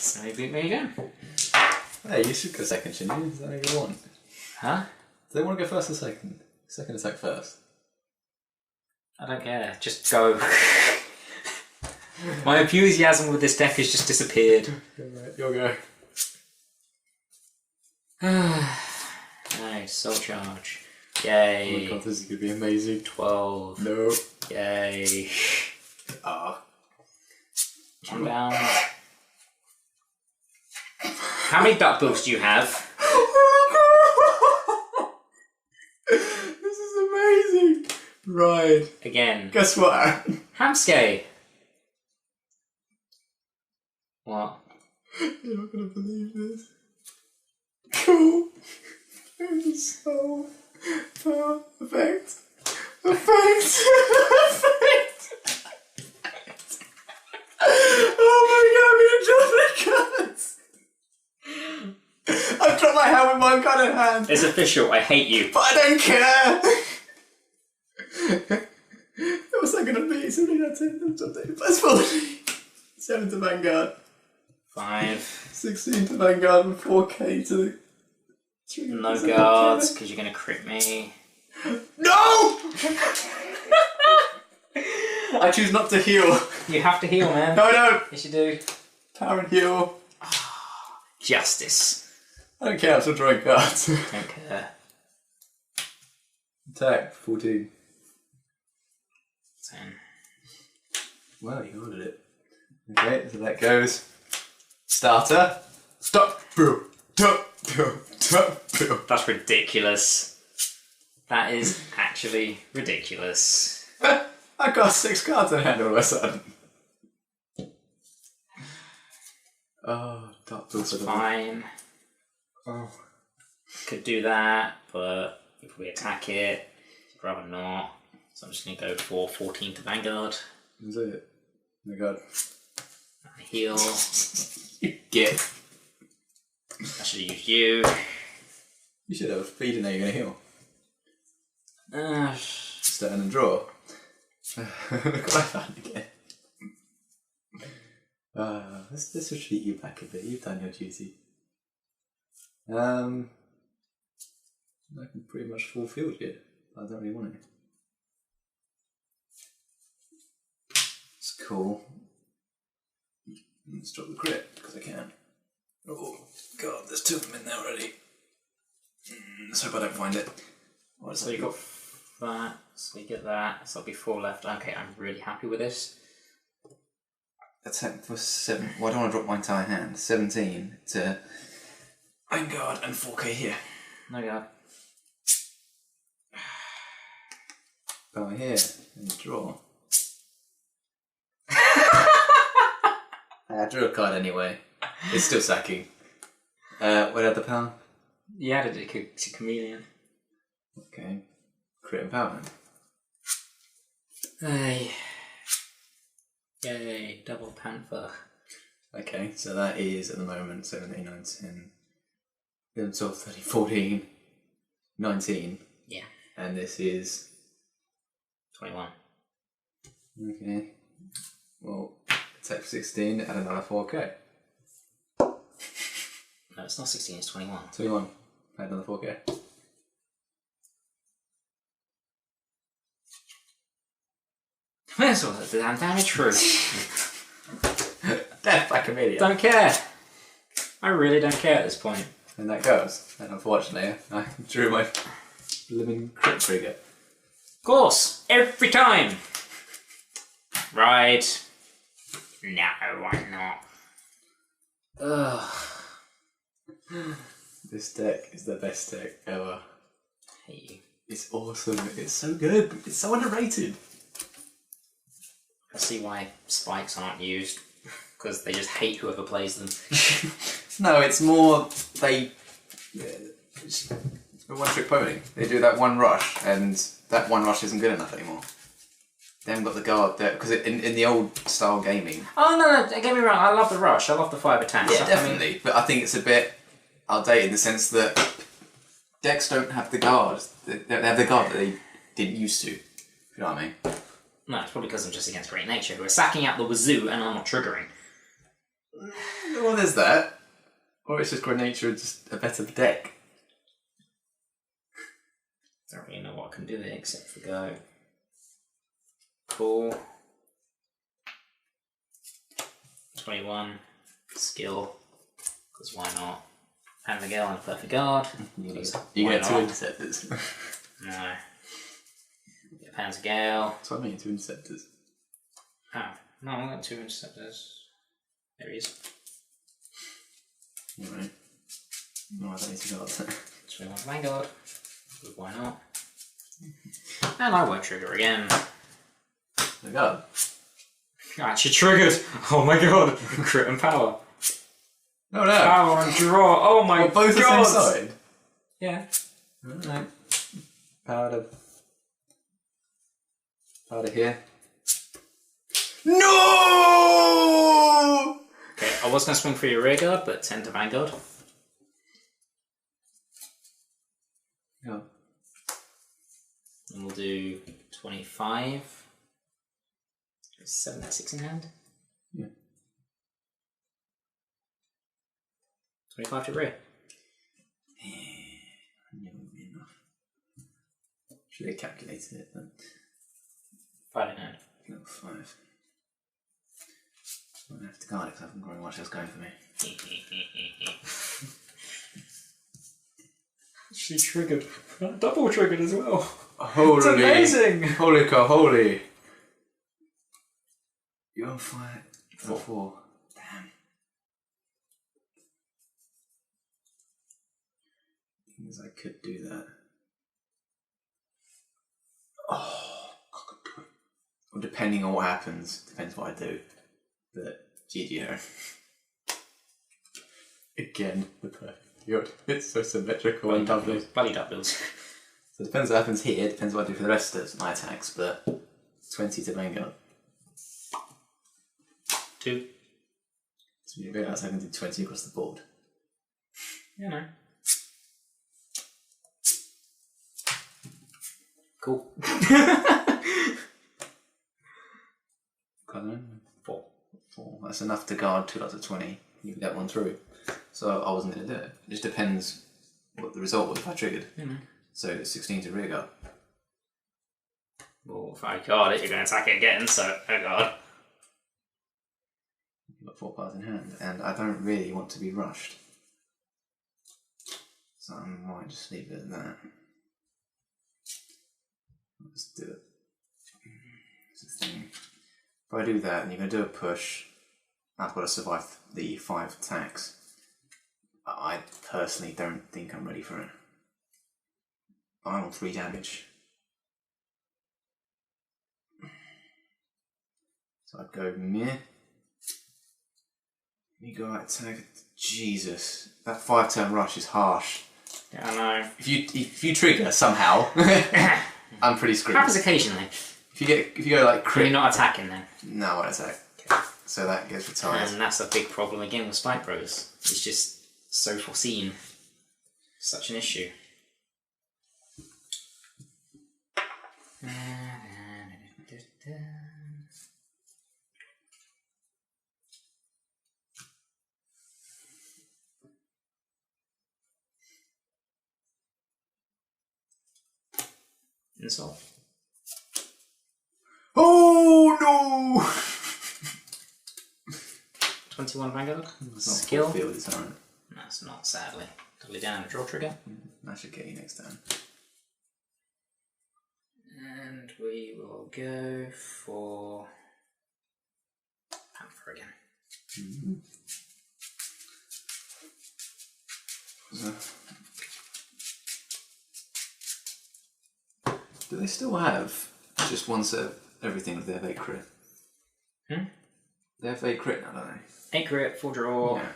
So you beat me again. Hey, you should go second, shouldn't you? Is that what you want? Huh? Do they want to go first or second? Second attack first. I don't care. Just go. My enthusiasm with this deck has just disappeared. Alright, you'll go. Nice, soul charge. Yay. Oh my god, this is going to be amazing. 12. No. Yay. Ah. One down. How many duck bills do you have? This is amazing. Right. Again. Guess what? Hamskay. What? You're not going to believe this. Cool. It's so perfect. Effect. Oh my god, I'm gonna drop the cards. I've dropped my hand with one card in hand. It's official, I hate you. But I don't care. What's that gonna be? Something that's in something. Plus 40. 7 to Vanguard. 5. 16 to Vanguard and 4k to the... No guards, because you're going to crit me. No! I choose not to heal. You have to heal, man. No, I don't. Yes, you do. Power and heal. Justice. I don't care, I'm still drawing cards. Don't care. Attack, 14. 10. Wow, you ordered it. Okay, so that goes. Starter. Stop. Boo. Stop. Boo. Stop. Boo. That's ridiculous. That is actually ridiculous. I got 6 cards in hand all of a sudden. Oh, Dark That's fine. Oh. Could do that, but if we attack it, I'd rather not. So I'm just going to go for 14 to Vanguard. Is it? Oh my god. Heal. You get. I should have used you. You should have a feed and now you're going to heal. Uh, Stand and draw. Look what I found again. This will treat you back a bit. You've done your duty. I can pretty much full field here. I don't really want it. It's cool. Let's drop the crit, because I can. Oh god, there's 2 of them in there already. Let's hope I don't find it. so you got that, so we get that, so that'll be 4 left. Okay, I'm really happy with this. Attack for 7. Well, I don't want to drop my entire hand. 17 to Vanguard and 4k here. No god. Go here and draw. I drew a card anyway. It's still sacking. What had the power? You added it to Chameleon. Okay. Crit empowerment. Hey. Yay, double panther. Okay, so that is at the moment 17, 9, 10, 11, 12, 13, 14, 19. Yeah. And this is 21. okay. Well, attack for 16 and another 4k. No, it's not 16, it's 21. 21. Add another 4k. That's all the damn damage through. Death by Chameleon. Don't care. I really don't care at this point. And that goes. And unfortunately, I drew my living crit trigger. Of course, every time. Right. No, why not? Ugh. This deck is the best deck ever. I hate you. It's awesome. It's so good. It's so underrated. I see why spikes aren't used. Because they just hate whoever plays them. No, it's more they. It's a one-trick pony. They do that one rush, and that one rush isn't good enough anymore. They haven't got the guard there because in the old style gaming. Oh no! Don't get me wrong. I love the rush. I love the 5 attacks. Yeah, definitely. But I think it's a bit outdated in the sense that decks don't have the guard. They have the guard that they didn't used to. If you know what I mean? No, it's probably because I'm just against Great Nature, who are sacking out the wazoo and I'm not triggering. Well, there's that. Or it's just Great Nature just a better deck. Don't really know what I can do there except for go. Cool. 21. Skill. Because why not? And the girl on a perfect guard. You get 2 interceptors. No. Get Pan's Gale. That's what I mean, 2 interceptors. Oh, no, I've got 2 interceptors. There he is. Alright. No, I don't need to go up there. 21 Vanguard. But why not? And I won't trigger again. There we go. I actually triggered! Oh my god! Crit and power. No, no. Power and draw! Oh my god! Both the same side? Yeah. Alright. Power to here. No! Okay, I was going to swing for your rear guard, but 10 to Vanguard. Yeah. And we'll do 25. 7 at 6 in hand. Yeah. 25 to rear. That wouldn't be enough. Should have calculated it then. 5 in hand. No, 5. I'm gonna have to guard it because I haven't very much else going for me. She triggered. Double triggered as well. Holy! It's amazing! Holy cow, holy! You're on 5. 4. Damn. Things I could do that. Oh, I could do it. Well, depending on what happens, depends what I do. But GG. Again, the perfect. It's so symmetrical and double. Bloody doubles. So it depends what happens here, depends what I do for the rest of my attacks, but 20 to Vanguard. 2. So you realise I can do 20 across the board. Yeah, no. Cool. Can't remember. 4. 4. That's enough to guard 2 lots of 20. You can get one through. So I wasn't going to do it. It just depends what the result was if I triggered. Mm-hmm. So it's 16 to rear guard. Well, if I guard it, you're going to attack it again, so oh god. You've got 4 cards in hand, and I don't really want to be rushed. So I might just leave it at that. Let's do it. It's the thing. If I do that, and you're going to do a push, I've got to survive the 5 attacks. I personally don't think I'm ready for it. I'm on 3 damage. So I'd go meh. You go out attack. Jesus, that 5-turn rush is harsh. Yeah, I know. If you trigger somehow, I'm pretty screwed. Happens occasionally. If you go like crit, You're not attacking then. no, I won't attack. Okay. So that gets retired. And that's a big problem again with Spike Bros. It's just so foreseen. Such an issue. Insult. Oh no! 21 Vanguard. It's not Skill. full field, it's alright. That's not, sadly. Dudley down and draw trigger. That should get you next turn. And we will go for Panther again. Mm-hmm. Do they still have just one set of everything with their 8 crit? Hmm? They have 8 crit now, don't they? 8 crit, 4 draw, Yeah.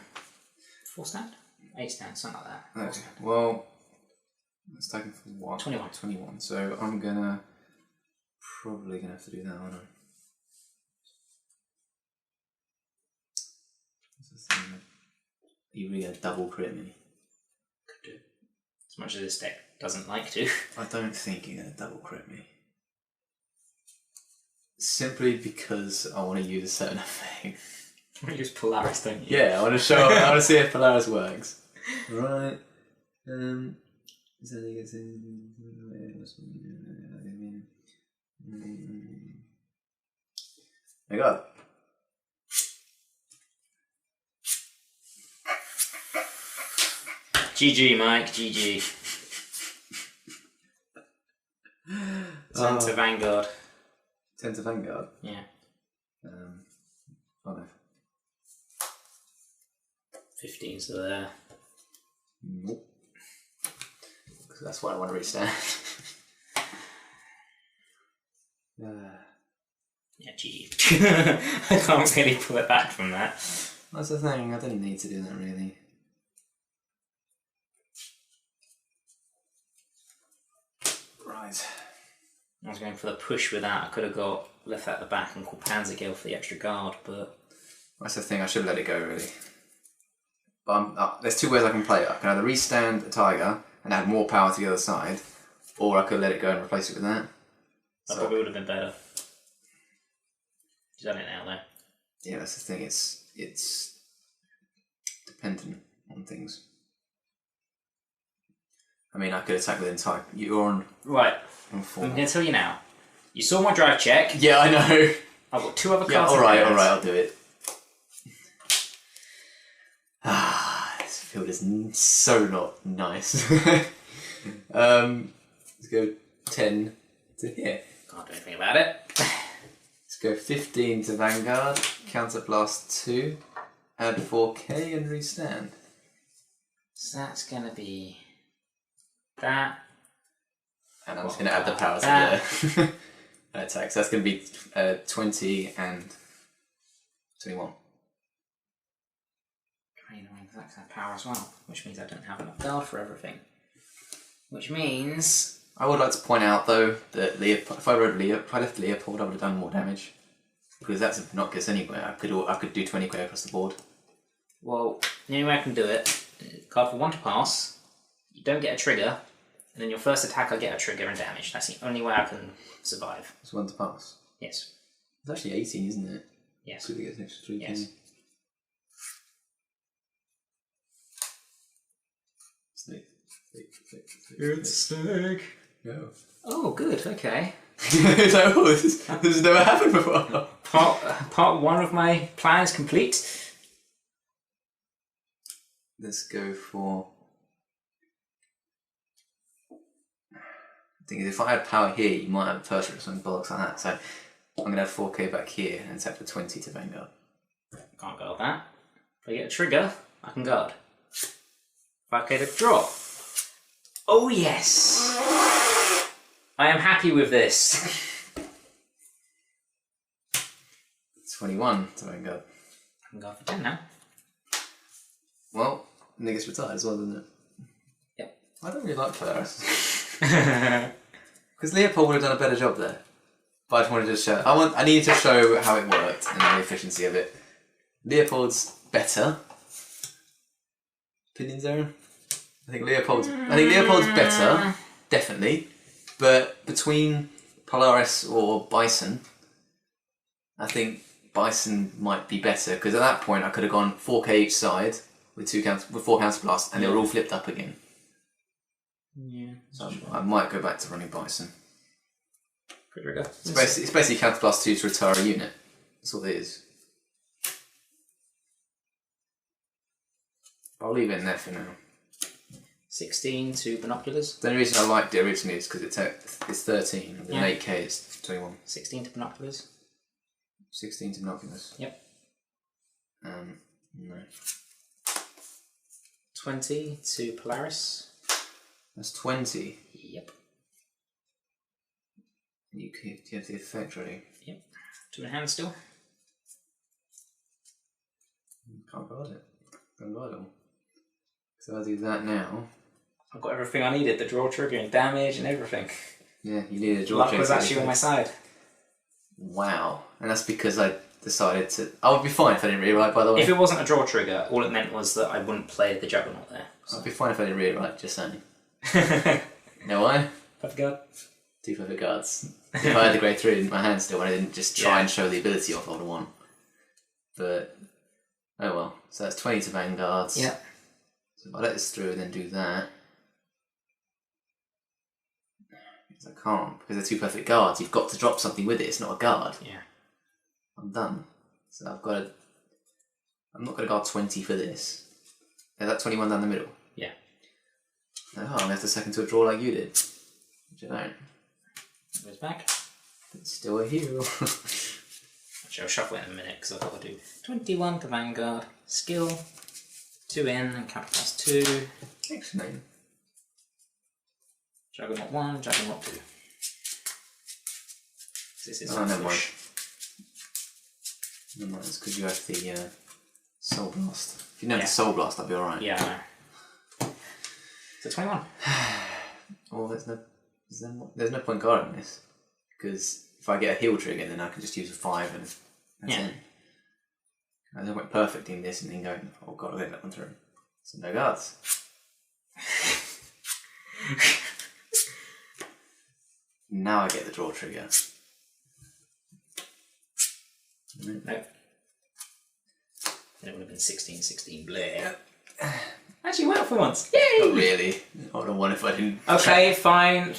4 stand? 8 stand, something like that. Okay. Well, it's taken for what? 21. 21. So I'm probably gonna have to do that, aren't I? That's the thing. Are you really gonna double crit me? Could do. As much as this deck doesn't like to. I don't think you're gonna double crit me. Simply because I want to use a certain effect. You use Polaris, don't you? Yeah, I want to show. I want to see if Polaris works. Right. Is that oh my god. GG, Mike. GG. Turn to Vanguard. 10 to Vanguard. Yeah. 5. 15, so there. Nope. Because that's what I want to restand. Yeah, GG. I can't really pull it back from that. That's the thing, I didn't need to do that really. Right. I was going for the push with that. I could have left that at the back and called Panzergale for the extra guard, but... That's the thing, I should have let it go really. But there's two ways I can play it. I can either restand a Tiger and add more power to the other side, or I could let it go and replace it with that. That probably would have been better. You've done it now though. Yeah, that's the thing, it's dependent on things. I mean, I could attack with entire. You're on. Right. On 4. I'm going to tell you now. You saw my drive check. Yeah, I know. I've got 2 other cards. Yeah, alright, I'll do it. This field is so not nice. Let's go 10 to here. Can't do anything about it. Let's go 15 to Vanguard, counter blast 2, add 4k and restand. So that's going to be that. And I'm just going to add the power to the attack. So that's going to be 20 and 21. That's that power as well, which means I don't have enough guard for everything. Which means... I would like to point out though that if I left Leopold, I would have done more damage. Because that's obnoxious anyway. I could do 20k across the board. Well, the only way I can do it, card for 1 to pass, you don't get a trigger, and then your first attack I get a trigger and damage. That's the only way I can survive. It's 1 to pass. Yes. It's actually 18, isn't it? Yes. So it gets an extra 3k. Yes. It's sick. Go. Oh, good. Okay. It's like, oh, this has never happened before. Part 1 of my plan is complete. Let's go for... The thing is, if I had power here, you might have a first or something bollocks like that. So I'm going to have 4k back here and attack for 20 to Vanguard. Can't guard that. If I get a trigger, I can guard. 5k to draw. Oh yes! I am happy with this. 21 to Vanguard. I can guard for 10 now. Well, Niggas retired as well, doesn't it? Yep. I don't really like Polaris. Because Leopold would have done a better job there. But I just wanted to show... I needed to show how it worked and the efficiency of it. Leopold's better. Opinions, Aaron? I think Leopold's better, definitely. But between Polaris or Bison, I think Bison might be better because at that point I could have gone 4k each side with 4 counter blasts, and they were all flipped up again. Yeah. So I might go back to running Bison. Trigger. It's basically counter blast 2 to retire a unit. That's all it is. I'll leave it in there for now. 16 to binoculars. The only reason I liked it originally is because it's 13, and then 8k is 21. 16 to binoculars. 16 to binoculars. Yep. No. 20 to Polaris. That's 20. Yep. You have the effect ready. Yep. 2 in hand still. Can't guard it. Can't guard it all. So I do that now. I've got everything I needed, the draw trigger and damage and everything. Yeah, you need a draw Luck trigger. was actually on my side. Wow. And that's because I decided to... I would be fine if I didn't read it right, by the way. If it wasn't a draw trigger, all it meant was that I wouldn't play the Juggernaut there. So. I'd be fine if I didn't read it right, just saying. You know why? Perfect guard. 2 perfect guards. If I had the grade 3 in my hand still, and I didn't just try and show the ability off, I would have won. But So that's 20 to Vanguards. Yeah. So if I let this through and then do that. Because I can't, because they're two perfect guards. You've got to drop something with it. It's not a guard. Yeah. I'm done. So I've got to. I'm not going to guard 20 for this. Is that 21 down the middle? Yeah. Oh, I'm going to have to second to a draw like you did. Which I don't. Goes back. It's still a hero. Actually, I'll shuffle it in a minute because I've got to do 21 to Vanguard, skill, 2 in, and cap plus 2. Excellent. Juggernaut 1, Juggernaut 2. This is Oh, never mind. Never mind, it's because you have the Soul Blast. If you know the Soul Blast, that'd be alright. Yeah, I know. So 21. Well, there's no point guarding this. Because if I get a heal trigger, then I can just use a 5 and that's it. I then went perfect in this and then going, oh god, I'll get that one through. So no guards. Now I get the draw trigger. Nope. Then it would have been 16-16 Blair. Actually, well for once. Yay! Not really. I would have won if I didn't. Okay, fine.